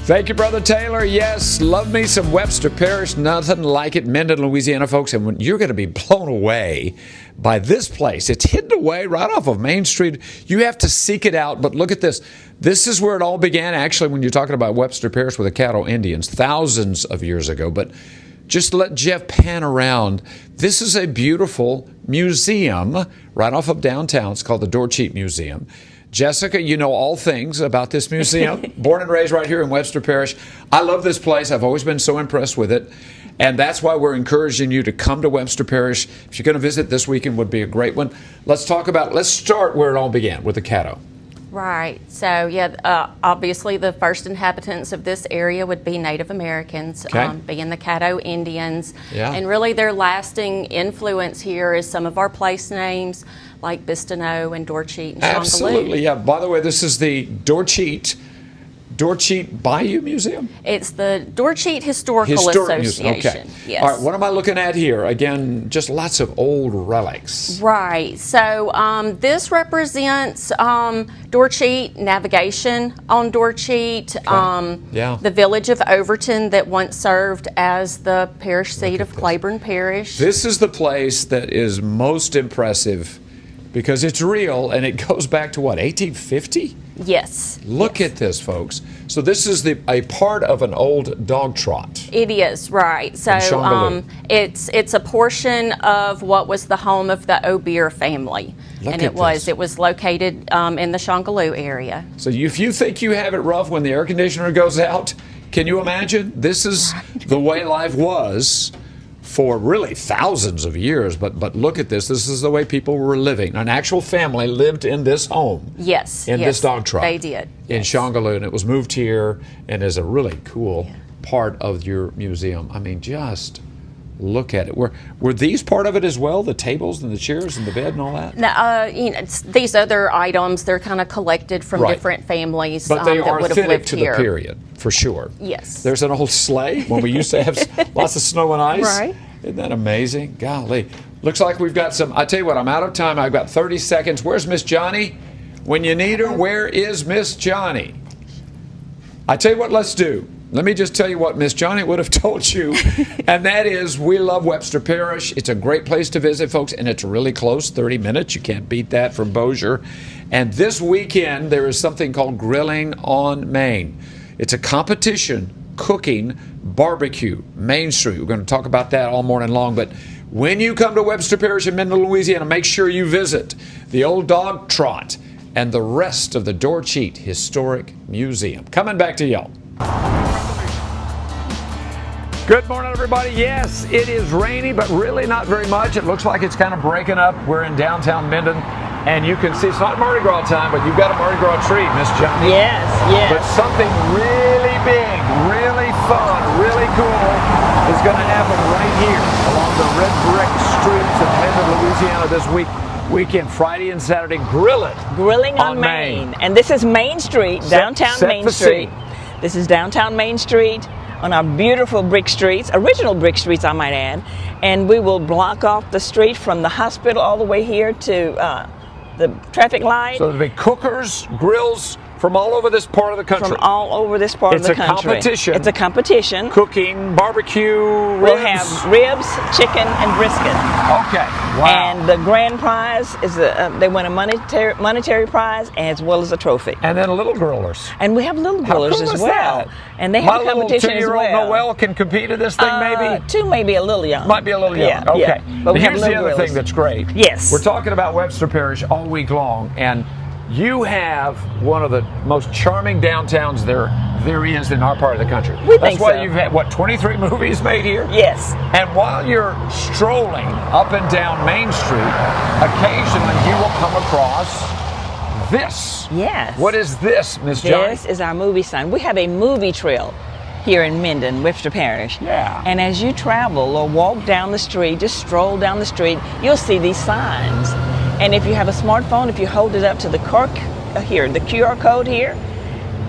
Thank you, Brother Taylor. Yes, love me some Webster Parish. Nothing like it. Minden, Louisiana, folks. And you're going to be blown away by this place. It's hidden away right off of Main Street. You have to seek it out. But look at this. This is where it all began, actually, when you're talking about Webster Parish with the Caddo Indians thousands of years ago. But just let Jeff pan around. This is a beautiful museum right off of downtown. It's called the Dorcheat Museum. Jessica, you know all things about this museum. Born and raised right here in Webster Parish. I love this place. I've always been so impressed with it. And that's why we're encouraging you to come to Webster Parish. If you're going to visit this weekend, would be a great one. Let's start where it all began, with the Caddo. Right. So, yeah, obviously the first inhabitants of this area would be Native Americans, being the Caddo Indians. Yeah. And really their lasting influence here is some of our place names like Bistineau and Dorcheat and Shongaloo. Absolutely, yeah. By the way, this is the Dorcheat Bayou Museum? It's the Dorcheat Historical Association. Okay. Yes. All right, what am I looking at here? Again, just lots of old relics. Right. So this represents Dorcheat, navigation on Dorcheat, the village of Overton that once served as the parish seat of Claiborne Parish. This is the place that is most impressive because it's real and it goes back to what, 1850? Yes. Look at this, folks. So this is a part of an old dog trot. It is, right. So it's a portion of what was the home of the O'Beer family. It was located in the Shongaloo area. So if you think you have it rough when the air conditioner goes out, can you imagine? This is the way life was for really thousands of years, but look at this. This is the way people were living. An actual family lived in this home. Yes. In this dog trot. They did. In Shongaloo, and it was moved here and is a really cool part of your museum. I mean, just look at it. Were these part of it as well? The tables and the chairs and the bed and all that? No, these other items, they're kind of collected from different families but they that are would have fitted lived to here. the period, for sure. Yes. There's an old sleigh when we used to have lots of snow and ice. Right. Isn't that amazing? Golly. Looks like we've got some. I tell you what, I'm out of time. I've got 30 seconds. Where's Miss Johnny? When you need her, where is Miss Johnny? I tell you what, let's do. Let me just tell you what Miss Johnny would have told you, and that is we love Webster Parish. It's a great place to visit, folks, and it's really close, 30 minutes. You can't beat that from Bossier. And this weekend, there is something called Grilling on Main. It's a competition cooking barbecue, Main Street. We're going to talk about that all morning long, but when you come to Webster Parish in Minden, Louisiana, make sure you visit the old dog trot and the rest of the Dorcheat Historic Museum. Coming back to y'all. Good morning, everybody. Yes, it is rainy, but really not very much. It looks like it's kind of breaking up. We're in downtown Minden, and you can see it's not Mardi Gras time, but you've got a Mardi Gras tree, Miss Johnny. Yes, yes. But something really big, really fun, really cool is going to happen right here along the red brick streets of Minden, Louisiana this weekend, Friday and Saturday. Grilling on Main. And this is Main Street, downtown Main Street. This is downtown Main Street on our beautiful brick streets, original brick streets, I might add. And we will block off the street from the hospital all the way here to the traffic light. So there'll be cookers, grills from all over this part of the country. From all over this part of the country. It's a competition. It's a competition. Cooking, barbecue, ribs. We'll have ribs, chicken, and brisket. Okay, wow. And the grand prize is they win a monetary prize as well as a trophy. And then little grillers. And we have little grillers as well. That? And they have a competition as well. My little 2-year-old Noel can compete in this thing, maybe? 2 may be a little young. Might be a little young. Yeah, okay. Yeah. But here's the other thing that's great. Yes. We're talking about Webster Parish all week long, and you have one of the most charming downtowns there is in our part of the country. That's why you've had, 23 movies made here? Yes. And while you're strolling up and down Main Street, occasionally you will come across this. Yes. What is this, Miss Johnny? This is our movie sign. We have a movie trail here in Minden, Webster Parish. Yeah. And as you travel or walk down the street, just stroll down the street, you'll see these signs. And if you have a smartphone, if you hold it up to the QR code here,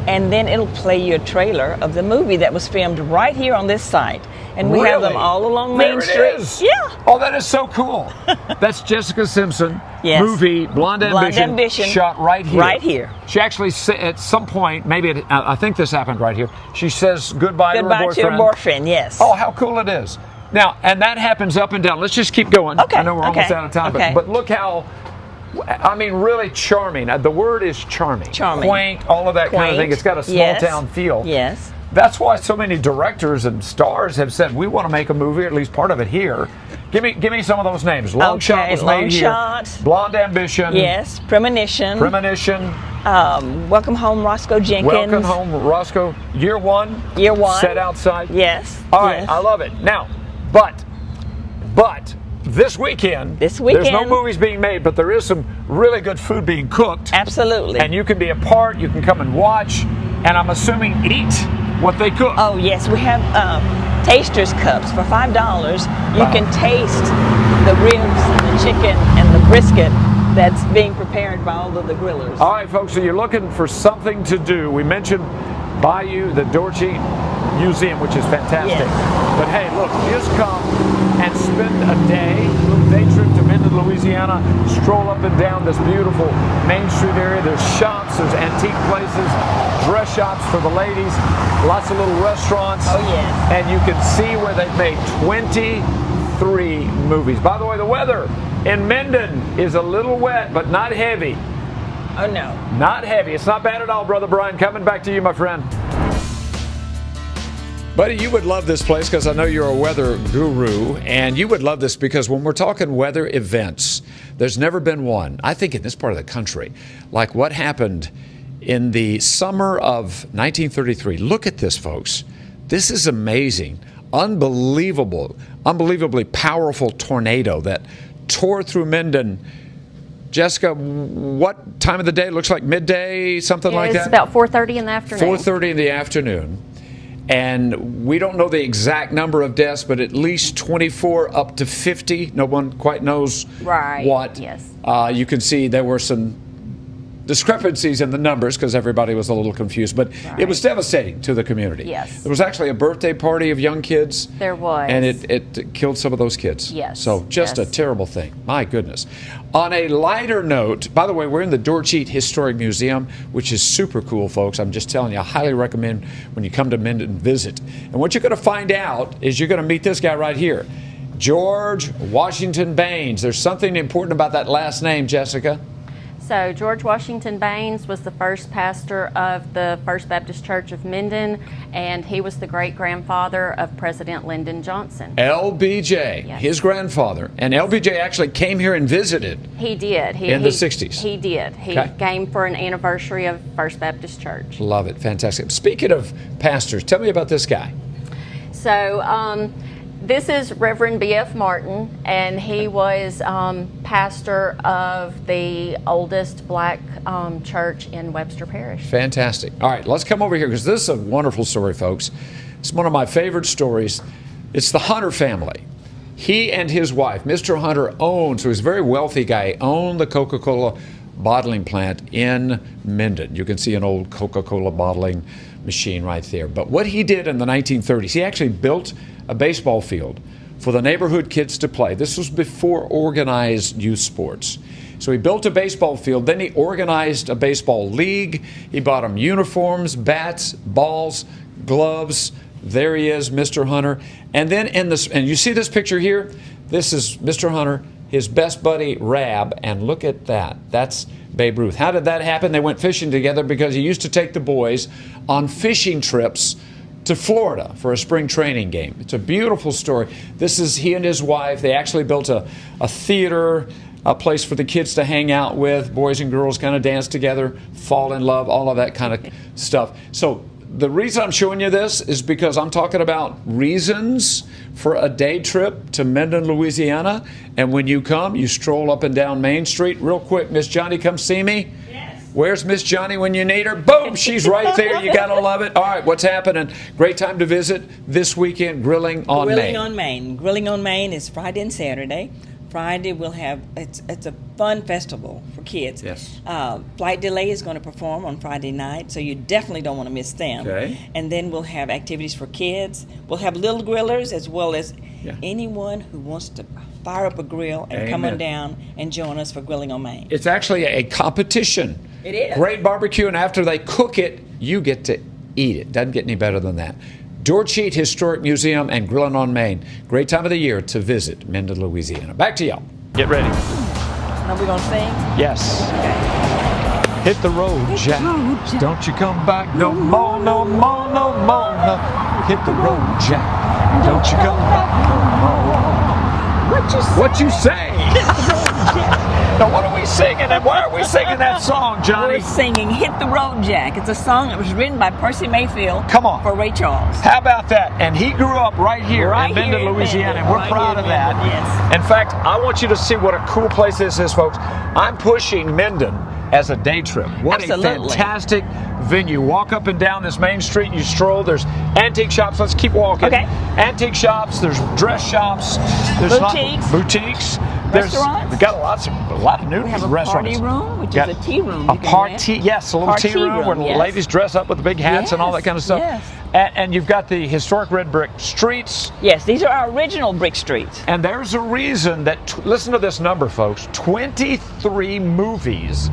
and then it'll play you a trailer of the movie that was filmed right here on this site. And we have them all along Main Street. Is. Yeah. Oh, that is so cool. That's Jessica Simpson. Yes. Movie Blonde Ambition. Shot right here. Right here. She actually, at some point, maybe I think this happened right here. She says goodbye to her boyfriend. Goodbye to her boyfriend, yes. Oh, how cool it is. Now, and that happens up and down. Let's just keep going. Okay. I know we're almost out of time, but look how, I mean, really charming. The word is charming. Charming. Quaint, all of that kind of thing. It's got a small town feel. Yes. That's why so many directors and stars have said, we want to make a movie, at least part of it here. Give me some of those names. Long Shot was made here. Blonde Ambition. Yes. Premonition. Welcome Home, Roscoe Jenkins. Welcome Home, Roscoe. Year One. Set Outside. Yes. All right, I love it. Now, but this weekend, there's no movies being made, but there is some really good food being cooked. Absolutely. And you can be a part, you can come and watch, and I'm assuming eat what they cook. Oh, yes. We have taster's cups for $5. You can taste the ribs and the chicken and the brisket that's being prepared by all of the grillers. All right, folks, so you're looking for something to do. We mentioned Bayou, the Dorothy Museum, which is fantastic. Yes. But hey, look, just come and spend a little day trip to Minden, Louisiana. Stroll up and down this beautiful Main Street area. There's shops, there's antique places, dress shops for the ladies, lots of little restaurants. Oh, yes. And you can see where they've made 23 movies. By the way, the weather in Minden is a little wet, but not heavy. Oh, no. Not heavy. It's not bad at all, Brother Brian. Coming back to you, my friend. Buddy, you would love this place because I know you're a weather guru, and you would love this because when we're talking weather events, there's never been one, I think in this part of the country, like what happened in the summer of 1933. Look at this, folks. This is amazing. Unbelievably powerful tornado that tore through Minden. Jessica, what time of the day? It looks like midday, something like that? It's about 4:30 in the afternoon. 4:30 in the afternoon. And we don't know the exact number of deaths, but at least 24 up to 50. No one quite knows what. Yes. You can see there were some discrepancies in the numbers because everybody was a little confused, but it was devastating to the community. Yes. There was actually a birthday party of young kids. There was. And it killed some of those kids. Yes. So just a terrible thing. My goodness. On a lighter note, by the way, we're in the Dorcheat Historic Museum, which is super cool, folks. I'm just telling you, I highly recommend when you come to Minden visit. And what you're going to find out is you're going to meet this guy right here, George Washington Baines. There's something important about that last name, Jessica. So George Washington Baines was the first pastor of the First Baptist Church of Minden, and he was the great-grandfather of President Lyndon Johnson. LBJ, yes. His grandfather. And LBJ actually came here and visited. He did. In the 60s. He did. He came for an anniversary of First Baptist Church. Love it. Fantastic. Speaking of pastors, tell me about this guy. So, this is Reverend B.F. Martin, and he was pastor of the oldest black church in Webster Parish. Fantastic. All right, let's come over here because this is a wonderful story, folks. It's one of my favorite stories. It's the Hunter family. He and his wife, Mr. Hunter, owned, so he's a very wealthy guy, owned the Coca-Cola bottling plant in Minden. You can see an old Coca-Cola bottling machine right there. But what he did in the 1930s, he actually built a baseball field for the neighborhood kids to play. This was before organized youth sports. So he built a baseball field, then he organized a baseball league. He bought them uniforms, bats, balls, gloves. There he is, Mr. Hunter. And then and you see this picture here? This is Mr. Hunter, his best buddy, Rab, and look at that. That's Babe Ruth. How did that happen? They went fishing together because he used to take the boys on fishing trips to Florida for a spring training game. It's a beautiful story. This is he and his wife. They actually built a theater, a place for the kids to hang out with, boys and girls kind of dance together, fall in love, all of that kind of stuff. So the reason I'm showing you this is because I'm talking about reasons for a day trip to Minden, Louisiana. And when you come, you stroll up and down Main Street. Real quick, Miss Johnny, come see me. Yes. Where's Miss Johnny when you need her? Boom, she's right there. You gotta love it. All right, what's happening? Great time to visit this weekend, Grilling on Main. Grilling on Main is Friday and Saturday Friday we'll have it's a fun festival for kids. Yes. Flight Delay is going to perform on Friday night, so you definitely don't want to miss them. Okay. And then we'll have activities for kids. We'll have little grillers as well as Yeah. anyone who wants to fire up a grill and come Amen. on down and join us for Grilling on Main. It's actually a competition. It is. Great barbecue, and after they cook it, you get to eat it. Doesn't get any better than that. Dorcheat Historic Museum and Grilling on Main. Great time of the year to visit Minden, Louisiana. Back to y'all. Get ready. Now we're going to sing? Yes. Hit the road, Jack. Don't you come back no more, no more, no more. No. Hit the road, Jack. Don't you come back no more. What you say? Now what are we singing, and why are we singing that song, Johnny? We're singing Hit the Road, Jack. It's a song that was written by Percy Mayfield. Come on. For Ray Charles. How about that? And he grew up right here Right in Minden, here in Louisiana, Minden. and we're Right proud here of in that. Minden, yes. In fact, I want you to see what a cool place this is, folks. I'm pushing Minden as a day trip. What Absolutely. a fantastic venue. Walk up and down this main street, you stroll. There's antique shops. Let's keep walking. Okay. Antique shops. There's dress shops. There's Boutiques. Boutiques. Restaurants. We've got a lot of new We have a restaurants. party room, which Got is a tea room. A you can party, rent. yes, a little tea room where the yes. ladies dress up with the big hats and all that kind of stuff. Yes. And you've got the historic red brick streets. Yes, these are our original brick streets. And there's a reason that, listen to this number, folks, 23 movies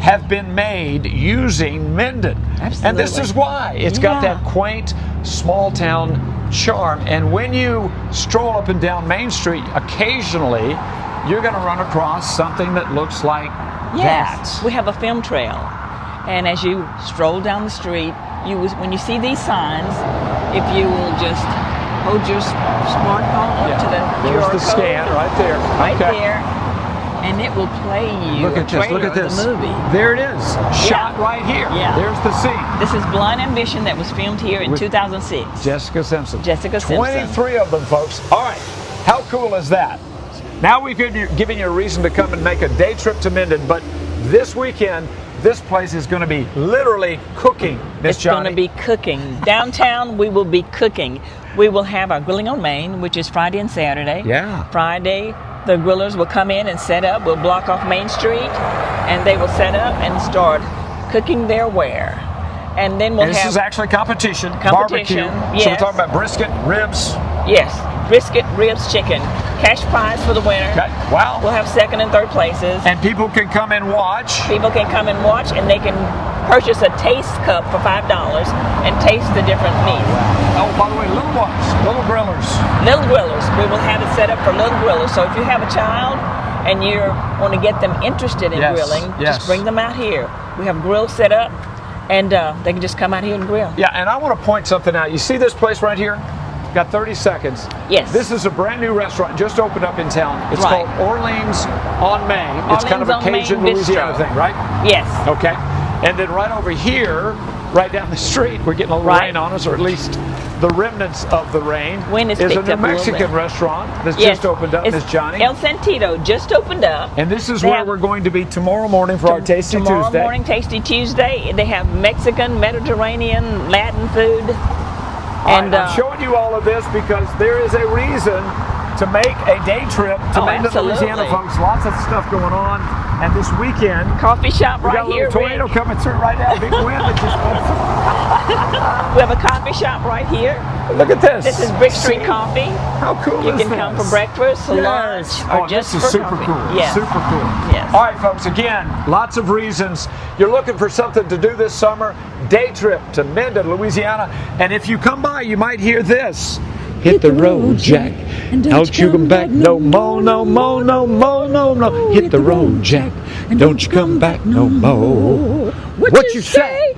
have been made using Minden. Absolutely. And this is why. It's got Yeah. that quaint, small town charm. And when you stroll up and down Main Street, occasionally you're going to run across something that looks like Yes, that. we have a film trail. And as you stroll down the street, when you see these signs, if you will just hold your smartphone up to the There's QR the code, scan right there. right Okay. there, and it will play you Look a at this. Look trailer at this. of the movie. There it is. Shot right here. Yeah. There's the scene. This is Blind Ambition that was filmed here in With 2006. Jessica Simpson. Jessica Simpson. 23 of them, folks. All right. How cool is that? Now we've given you a reason to come and make a day trip to Minden, but this weekend, this place is going to be literally cooking, Miss It's going Johnny. to be cooking. Downtown, we will be cooking. We will have our Grilling on Main, which is Friday and Saturday. Yeah. Friday, the grillers will come in and set up. We'll block off Main Street, and they will set up and start cooking their ware. And then we'll And this have is actually competition. Competition, Barbecue. So we're yes. talking about brisket, ribs. yes, brisket, ribs, chicken, cash prize for the winner. Okay. Wow. We'll have second and third places. And people can come and watch. People can come and watch, and they can purchase a taste cup for $5 and taste the different meats. Oh, by the way, little ones, little grillers. Little grillers. We will have it set up for little grillers. So if you have a child and you want to get them interested in Yes, grilling, yes. just bring them out here. We have grills set up, and they can just come out here and grill. Yeah, and I want to point something out. You see this place right here? Got 30 seconds. Yes. This is a brand new restaurant just opened up in town. It's Right. called Orleans on Main. It's kind of a Orleans on Main Cajun Louisiana Bistro. thing, right? Yes. Okay. And then right over here, right down the street, we're getting a little Right. rain on us, or at least the remnants of the rain. Wind has is a picked New up a little Mexican bit. restaurant that's Yes. just opened up, It's Miss Johnny. El Santito just opened up. And this is They where have- we're going to be tomorrow morning for our Tasty Tomorrow Tuesday. morning, Tasty Tuesday. They have Mexican, Mediterranean, Latin food. And I'm showing you all of this because there is a reason to make a day trip to Minden, absolutely. Louisiana, folks. Lots of stuff going on. And this weekend, coffee shop we right got a here. little tornado Rick. coming through right now. Big wind that We have a coffee shop right here. just... Look at this. This is Brick Street See? Coffee. How cool You is can this? come for breakfast, Yes. lunch, or Oh, just this for is super coffee. cool. Yes. Super cool. Yes. All right, folks. Again, lots of reasons. You're looking for something to do this summer. Day trip to Minden, Louisiana. And if you come by, you might hear this. Hit the road, Jack. Don't you come back no more, no more, no more, no, no. Hit the road, Jack. Don't you come back no more. What you say?